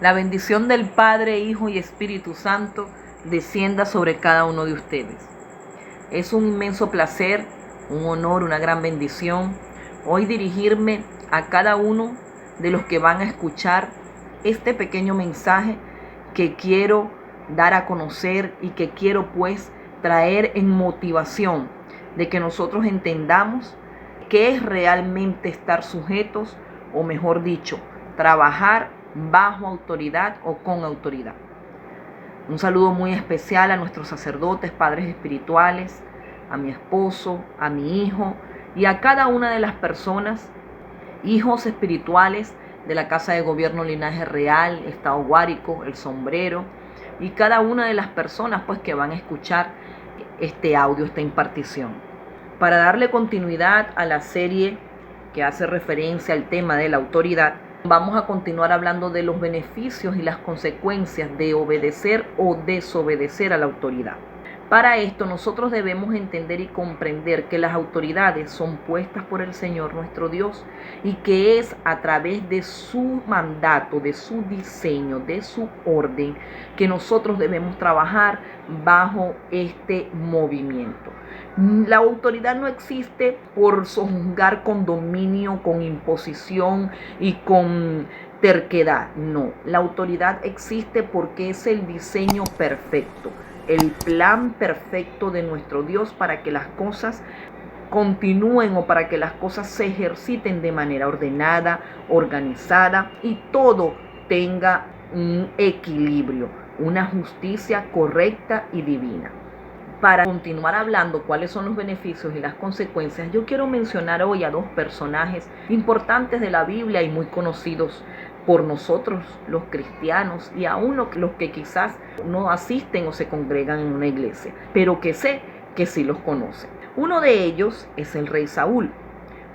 La bendición del Padre, Hijo y Espíritu Santo descienda sobre cada uno de ustedes. Es un inmenso placer, un honor, una gran bendición hoy dirigirme a cada uno de los que van a escuchar este pequeño mensaje que quiero dar a conocer y que quiero pues traer en motivación de que nosotros entendamos qué es realmente estar sujetos, o mejor dicho, trabajar bajo autoridad o con autoridad. Un saludo muy especial a nuestros sacerdotes, padres espirituales, a mi esposo, a mi hijo y a cada una de las personas, hijos espirituales de la Casa de Gobierno Linaje Real, Estado Guárico, El Sombrero, y cada una de las personas pues que van a escuchar este audio, esta impartición. Para darle continuidad a la serie que hace referencia al tema de la autoridad, vamos a continuar hablando de los beneficios y las consecuencias de obedecer o desobedecer a la autoridad. Para esto nosotros debemos entender y comprender que las autoridades son puestas por el Señor nuestro Dios y que es a través de su mandato, de su diseño, de su orden, que nosotros debemos trabajar bajo este movimiento. La autoridad no existe por sojuzgar con dominio, con imposición y con terquedad. No, la autoridad existe porque es el diseño perfecto, el plan perfecto de nuestro Dios para que las cosas continúen o para que las cosas se ejerciten de manera ordenada, organizada y todo tenga un equilibrio, una justicia correcta y divina. Para continuar hablando cuáles son los beneficios y las consecuencias, yo quiero mencionar hoy a dos personajes importantes de la Biblia y muy conocidos por nosotros los cristianos y aún los que quizás no asisten o se congregan en una iglesia, pero que sé que sí los conocen. Uno de ellos es el rey Saúl,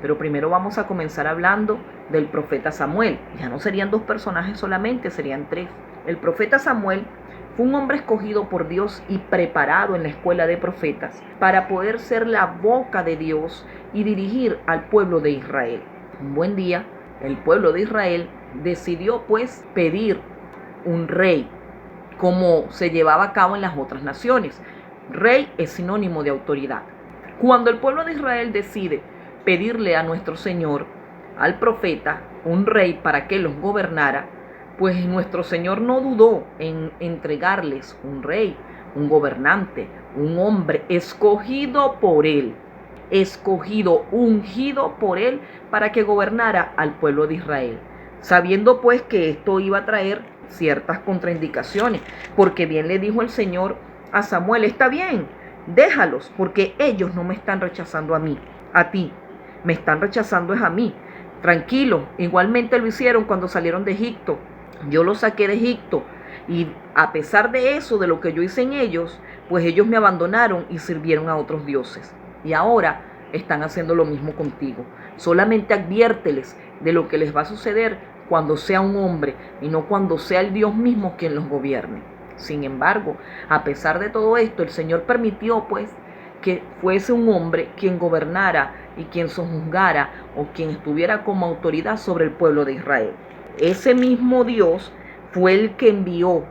pero primero vamos a comenzar hablando del profeta Samuel. Ya no serían dos personajes solamente, serían tres. El profeta Samuel fue un hombre escogido por Dios y preparado en la escuela de profetas para poder ser la boca de Dios y dirigir al pueblo de Israel. Un buen día, el pueblo de Israel decidió pues pedir un rey, como se llevaba a cabo en las otras naciones. Rey es sinónimo de autoridad. Cuando el pueblo de Israel decide pedirle a nuestro Señor, al profeta, un rey para que los gobernara, pues nuestro Señor no dudó en entregarles un rey, un gobernante, un hombre escogido por él, ungido por él para que gobernara al pueblo de Israel, sabiendo pues que esto iba a traer ciertas contraindicaciones, porque bien le dijo el Señor a Samuel: está bien, déjalos, porque ellos no me están rechazando a ti, me están rechazando es a mí. Tranquilo, igualmente lo hicieron cuando salieron de Egipto. Yo los saqué de Egipto y a pesar de eso, de lo que yo hice en ellos, pues ellos me abandonaron y sirvieron a otros dioses. Y ahora están haciendo lo mismo contigo. Solamente adviérteles de lo que les va a suceder cuando sea un hombre y no cuando sea el Dios mismo quien los gobierne. Sin embargo, a pesar de todo esto, el Señor permitió pues que fuese un hombre quien gobernara y quien sojuzgara o quien estuviera como autoridad sobre el pueblo de Israel. Ese mismo Dios fue el que envió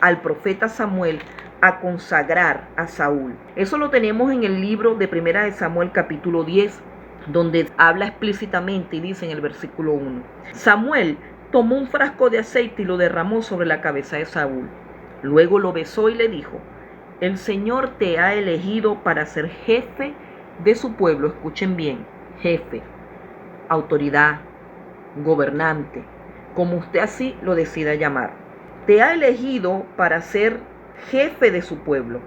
al profeta Samuel a consagrar a Saúl. Eso lo tenemos en el libro de Primera de Samuel capítulo 10, donde habla explícitamente y dice en el versículo 1: Samuel tomó un frasco de aceite y lo derramó sobre la cabeza de Saúl. Luego lo besó y le dijo: el Señor te ha elegido para ser jefe de su pueblo. Escuchen bien, jefe, autoridad, gobernante, como usted así lo decida llamar. Te ha elegido para ser jefe de su pueblo.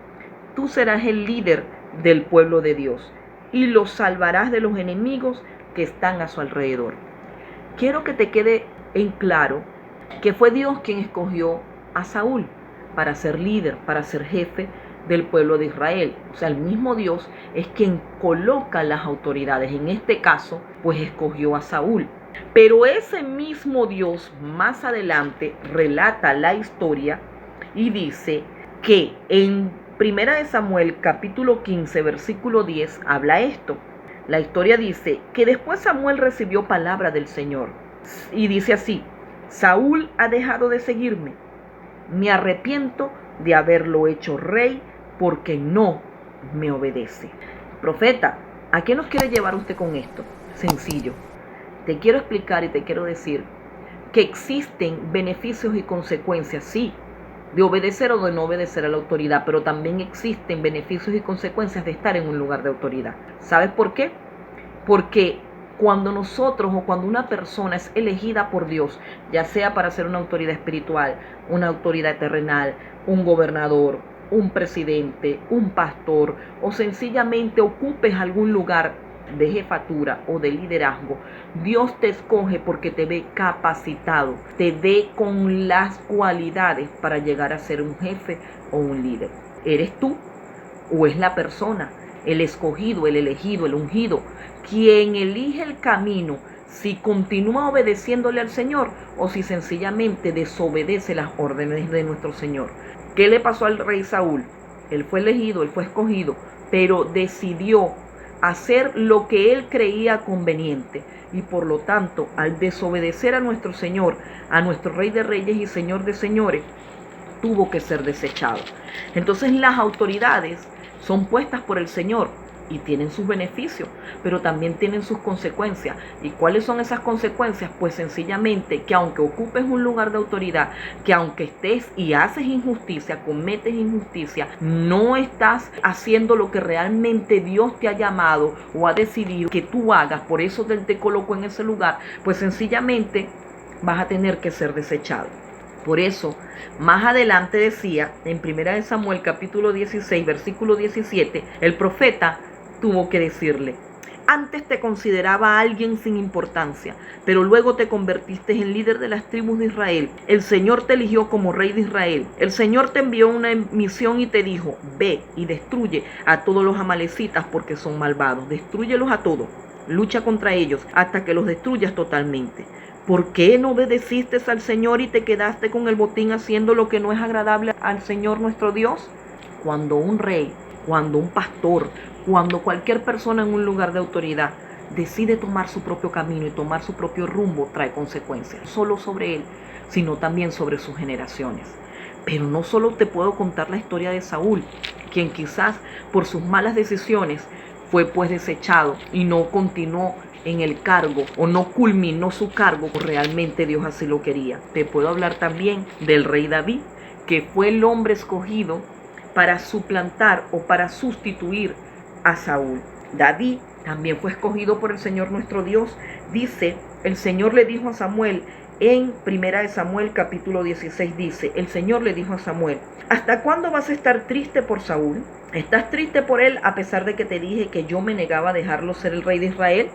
Tú serás el líder del pueblo de Dios y los salvarás de los enemigos que están a su alrededor. Quiero que te quede en claro que fue Dios quien escogió a Saúl para ser líder, para ser jefe del pueblo de Israel. O sea, el mismo Dios es quien coloca las autoridades. En este caso, pues escogió a Saúl. Pero ese mismo Dios más adelante relata la historia y dice que en Primera de Samuel capítulo 15 versículo 10 habla esto. La historia dice que después Samuel recibió palabra del Señor y dice así: Saúl ha dejado de seguirme. Me arrepiento de haberlo hecho rey porque no me obedece. Profeta, ¿a qué nos quiere llevar usted con esto? Sencillo. Te quiero explicar y te quiero decir que existen beneficios y consecuencias, sí, de obedecer o de no obedecer a la autoridad, pero también existen beneficios y consecuencias de estar en un lugar de autoridad. ¿Sabes por qué? Porque cuando nosotros o cuando una persona es elegida por Dios, ya sea para ser una autoridad espiritual, una autoridad terrenal, un gobernador, un presidente, un pastor, o sencillamente ocupes algún lugar de jefatura o de liderazgo, Dios te escoge porque te ve capacitado, te ve con las cualidades para llegar a ser un jefe o un líder. ¿Eres tú o es la persona, el escogido, el elegido, el ungido, quien elige el camino, si continúa obedeciéndole al Señor o si sencillamente desobedece las órdenes de nuestro Señor? ¿Qué le pasó al rey Saúl? Él fue elegido, él fue escogido, pero decidió hacer lo que él creía conveniente y por lo tanto, al desobedecer a nuestro Señor, a nuestro Rey de Reyes y Señor de Señores, tuvo que ser desechado. Entonces las autoridades son puestas por el Señor y tienen sus beneficios, pero también tienen sus consecuencias. ¿Y cuáles son esas consecuencias? Pues sencillamente que aunque ocupes un lugar de autoridad, que aunque estés y haces injusticia, cometes injusticia, no estás haciendo lo que realmente Dios te ha llamado o ha decidido que tú hagas, por eso Él te colocó en ese lugar, pues sencillamente vas a tener que ser desechado. Por eso, más adelante decía, en 1 Samuel capítulo 16, versículo 17, el profeta tuvo que decirle: antes te consideraba alguien sin importancia, pero luego te convertiste en líder de las tribus de Israel. El Señor te eligió como rey de Israel. El Señor te envió una misión y te dijo: ve y destruye a todos los amalecitas porque son malvados. Destrúyelos a todos. Lucha contra ellos hasta que los destruyas totalmente. ¿Por qué no obedeciste al Señor y te quedaste con el botín haciendo lo que no es agradable al Señor nuestro Dios? Cuando un rey, cuando un pastor, cuando cualquier persona en un lugar de autoridad decide tomar su propio camino y tomar su propio rumbo, trae consecuencias, no solo sobre él, sino también sobre sus generaciones. Pero no solo te puedo contar la historia de Saúl, quien quizás por sus malas decisiones fue pues desechado y no continuó en el cargo o no culminó su cargo, realmente Dios así lo quería. Te puedo hablar también del rey David, que fue el hombre escogido para suplantar o para sustituir a Saúl. David también fue escogido por el Señor nuestro Dios. Dice, el Señor le dijo a Samuel, en 1 Samuel capítulo 16 dice, el Señor le dijo a Samuel: ¿hasta cuándo vas a estar triste por Saúl? ¿Estás triste por él a pesar de que te dije que yo me negaba a dejarlo ser el rey de Israel?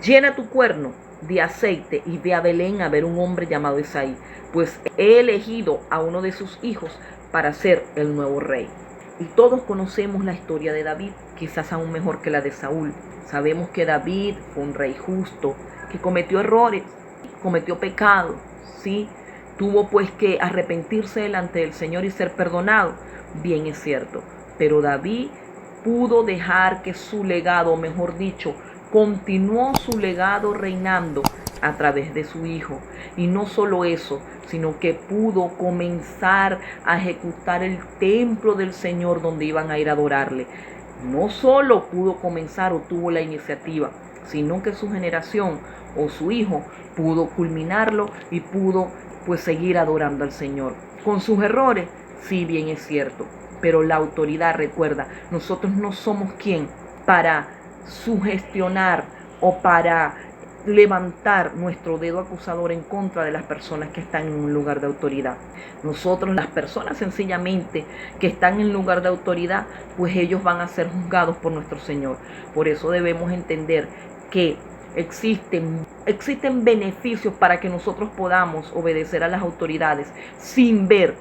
Llena tu cuerno de aceite y ve a Belén a ver un hombre llamado Isaí, pues he elegido a uno de sus hijos para ser el nuevo rey. Y todos conocemos la historia de David, quizás aún mejor que la de Saúl. Sabemos que David fue un rey justo, que cometió errores, cometió pecado, ¿sí? Tuvo pues que arrepentirse delante del Señor y ser perdonado. Bien es cierto, pero David pudo dejar que su legado, o mejor dicho, continuó su legado reinando a través de su hijo. Y no solo eso, sino que pudo comenzar a ejecutar el templo del Señor donde iban a ir a adorarle. No solo pudo comenzar o tuvo la iniciativa, sino que su generación o su hijo pudo culminarlo y pudo pues seguir adorando al Señor. Con sus errores, sí, bien es cierto, pero la autoridad, recuerda, nosotros no somos quien para sugestionar o para levantar nuestro dedo acusador en contra de las personas que están en un lugar de autoridad. Nosotros, las personas sencillamente que están en lugar de autoridad, pues ellos van a ser juzgados por nuestro Señor. Por eso debemos entender que existen beneficios para que nosotros podamos obedecer a las autoridades sin ver.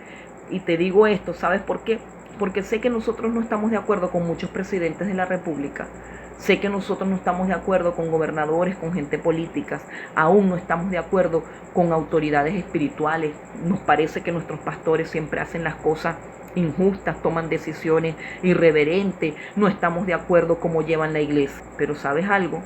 Y te digo esto, ¿sabes por qué? Porque sé que nosotros no estamos de acuerdo con muchos presidentes de la República. Sé que nosotros no estamos de acuerdo con gobernadores, con gente política. Aún no estamos de acuerdo con autoridades espirituales. Nos parece que nuestros pastores siempre hacen las cosas injustas, toman decisiones irreverentes. No estamos de acuerdo cómo llevan la iglesia. Pero ¿sabes algo?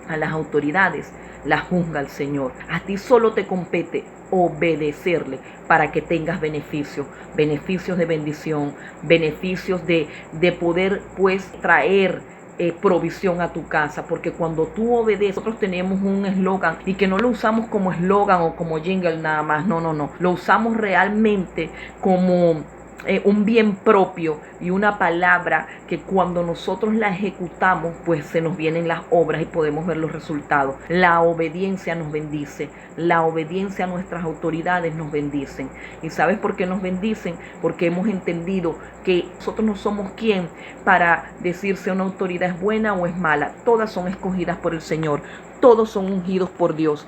a las autoridades las juzga el Señor. A ti solo te compete obedecerle para que tengas beneficios de bendición, beneficios de poder pues traer provisión a tu casa, porque cuando tú obedeces, nosotros tenemos un eslogan y que no lo usamos como eslogan o como jingle nada más, no, lo usamos realmente como un bien propio y una palabra que cuando nosotros la ejecutamos, pues se nos vienen las obras y podemos ver los resultados. La obediencia nos bendice, la obediencia a nuestras autoridades nos bendicen. ¿Y sabes por qué nos bendicen? Porque hemos entendido que nosotros no somos quien para decir si una autoridad es buena o es mala. Todas son escogidas por el Señor. Todos son ungidos por Dios.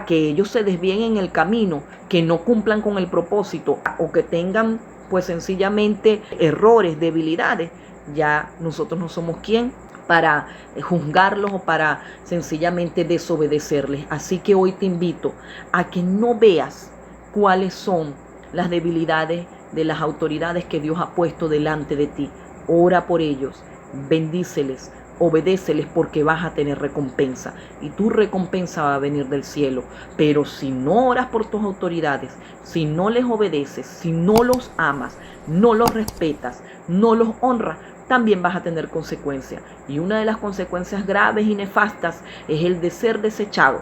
Que ellos se desvíen en el camino, que no cumplan con el propósito o que tengan pues sencillamente errores, debilidades, ya nosotros no somos quien para juzgarlos o para sencillamente desobedecerles. Así que hoy te invito a que no veas cuáles son las debilidades de las autoridades que Dios ha puesto delante de ti. Ora por ellos, bendíceles, obedéceles, porque vas a tener recompensa y tu recompensa va a venir del cielo. Pero si no oras por tus autoridades, si no les obedeces, si no los amas, no los respetas, no los honras, también vas a tener consecuencias. Y una de las consecuencias graves y nefastas es el de ser desechado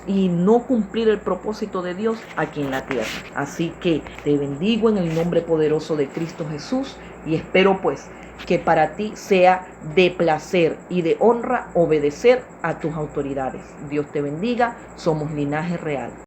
y no cumplir el propósito de Dios aquí en la tierra. Así que te bendigo en el nombre poderoso de Cristo Jesús y espero pues que para ti sea de placer y de honra obedecer a tus autoridades. Dios te bendiga, somos Linaje Real.